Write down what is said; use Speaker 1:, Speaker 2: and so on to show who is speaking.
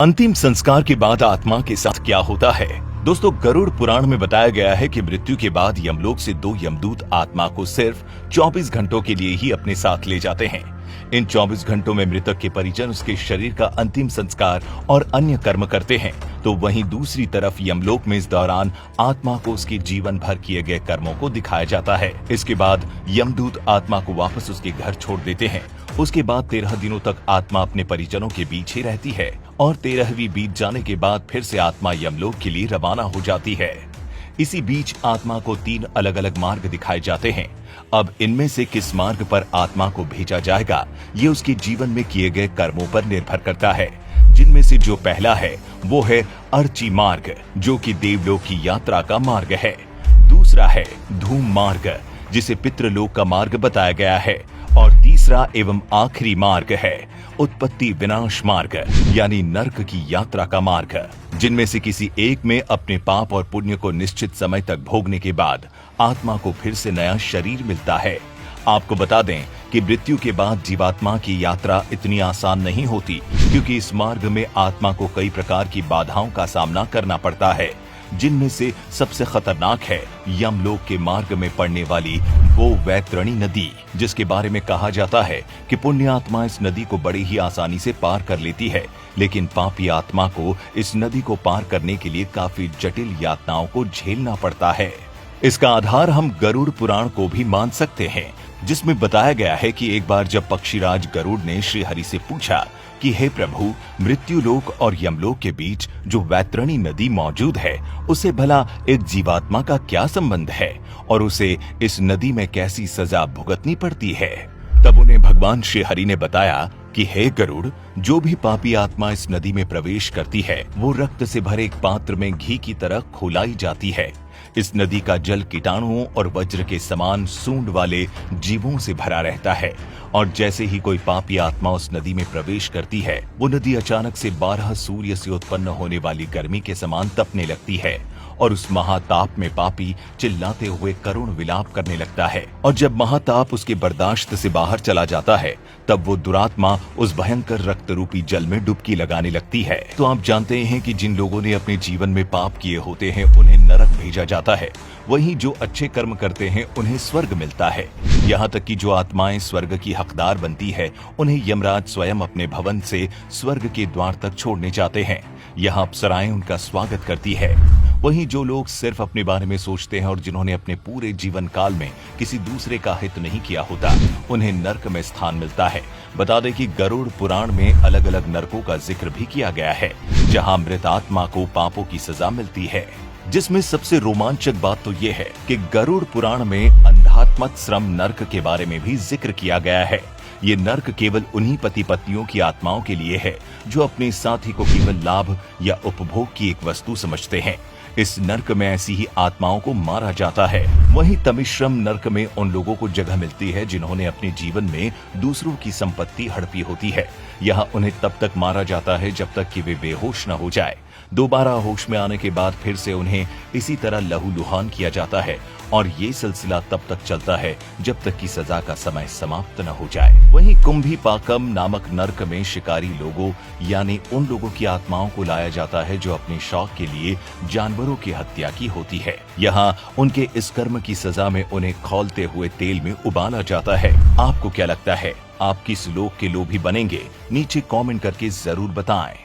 Speaker 1: अंतिम संस्कार के बाद आत्मा के साथ क्या होता है? दोस्तों, गरुड़ पुराण में बताया गया है कि मृत्यु के बाद यमलोक से दो यमदूत आत्मा को सिर्फ 24 घंटों के लिए ही अपने साथ ले जाते हैं। इन 24 घंटों में मृतक के परिजन उसके शरीर का अंतिम संस्कार और अन्य कर्म करते हैं, तो वहीं दूसरी तरफ यमलोक में इस दौरान आत्मा को उसके जीवन भर किए गए कर्मों को दिखाया जाता है। इसके बाद यमदूत आत्मा को वापस उसके घर छोड़ देते हैं। उसके बाद 13 दिनों तक आत्मा अपने परिजनों के बीच ही रहती है और 13वीं बीत जाने के बाद फिर से आत्मा यमलोक के लिए रवाना हो जाती है। इसी बीच आत्मा को 3 अलग अलग मार्ग दिखाए जाते हैं। अब इनमें से किस मार्ग पर आत्मा को भेजा जाएगा, ये उसके जीवन में किए गए कर्मों पर निर्भर करता है, जिनमें से जो पहला है वो है अर्ची मार्ग, जो कि देवलोक की यात्रा का मार्ग है। दूसरा है धूम मार्ग, जिसे पितृलोक का मार्ग बताया गया है, और तीसरा एवं आखिरी मार्ग है उत्पत्ति विनाश मार्ग, यानी नर्क की यात्रा का मार्ग, जिनमें से किसी एक में अपने पाप और पुण्य को निश्चित समय तक भोगने के बाद आत्मा को फिर से नया शरीर मिलता है। आपको बता दें कि मृत्यु के बाद जीवात्मा की यात्रा इतनी आसान नहीं होती, क्योंकि इस मार्ग में आत्मा को कई प्रकार की बाधाओं का सामना करना पड़ता है, जिनमें से सबसे खतरनाक है यमलोक के मार्ग में पड़ने वाली वो वैतरणी नदी, जिसके बारे में कहा जाता है कि पुण्य आत्मा इस नदी को बड़ी ही आसानी से पार कर लेती है, लेकिन पापी आत्मा को इस नदी को पार करने के लिए काफी जटिल यातनाओं को झेलना पड़ता है। इसका आधार हम गरुड़ पुराण को भी मान सकते हैं, जिसमें बताया गया है कि एक बार जब पक्षीराज गरुड़ ने श्री हरि से पूछा कि हे प्रभु, मृत्युलोक और यमलोक के बीच जो वैतरणी नदी मौजूद है, उसे भला एक जीवात्मा का क्या संबंध है और उसे इस नदी में कैसी सजा भुगतनी पड़ती है? तब उन्हें भगवान श्री हरि ने बताया कि हे गरुड़, जो भी पापी आत्मा इस नदी में प्रवेश करती है, वो रक्त से भरे एक पात्र में घी की तरह खौलाई जाती है। इस नदी का जल कीटाणुओं और वज्र के समान सूंड वाले जीवों से भरा रहता है, और जैसे ही कोई पापी आत्मा उस नदी में प्रवेश करती है, वो नदी अचानक से 12 सूर्य से उत्पन्न होने वाली गर्मी के समान तपने लगती है, और उस महाताप में पापी चिल्लाते हुए करुण विलाप करने लगता है। और जब महाताप उसके बर्दाश्त से बाहर चला जाता है, तब वो दुरात्मा उस भयंकर रक्त रूपी जल में डुबकी लगाने लगती है। तो आप जानते हैं कि जिन लोगों ने अपने जीवन में पाप किए होते हैं, उन्हें नरक भेजा जाता है, वहीं जो अच्छे कर्म करते हैं उन्हें स्वर्ग मिलता है। यहाँ तक कि जो आत्माएं स्वर्ग की हकदार बनती है, उन्हें यमराज स्वयं अपने भवन से स्वर्ग के द्वार तक छोड़ने जाते हैं। यहाँ अप्सराएं उनका स्वागत करती है। वहीं जो लोग सिर्फ अपने बारे में सोचते हैं और जिन्होंने अपने पूरे जीवन काल में किसी दूसरे का हित नहीं किया होता, उन्हें नर्क में स्थान मिलता है। बता दें कि गरुड़ पुराण में अलग अलग नरकों का जिक्र भी किया गया है, जहां मृत आत्मा को पापों की सजा मिलती है। जिसमें सबसे रोमांचक बात तो ये है कि गरुड़ पुराण में अंधात्मत श्रम नर्क के बारे में भी जिक्र किया गया है। ये नर्क केवल उन्हीं पति पत्नियों की आत्माओं के लिए है जो अपने साथी को केवल लाभ या उपभोग की एक वस्तु समझते हैं। इस नर्क में ऐसी ही आत्माओं को मारा जाता है। वहीं तमिश्रम नर्क में उन लोगों को जगह मिलती है जिन्होंने अपने जीवन में दूसरों की संपत्ति हड़पी होती है। यहाँ उन्हें तब तक मारा जाता है जब तक कि वे बेहोश न हो जाए। दोबारा होश में आने के बाद फिर से उन्हें इसी तरह लहूलुहान किया जाता है, और ये सिलसिला तब तक चलता है जब तक कि सजा का समय समाप्त न हो जाए। वहीं कुंभी पाकम नामक नर्क में शिकारी लोगों, यानी उन लोगों की आत्माओं को लाया जाता है जो अपने शौक के लिए जानवरों की हत्या की होती है। यहाँ उनके इस कर्म की सजा में उन्हें खौलते हुए तेल में उबाला जाता है। आपको क्या लगता है, आप किस लोक के लोभी बनेंगे? नीचे कमेंट करके जरूर बताएं।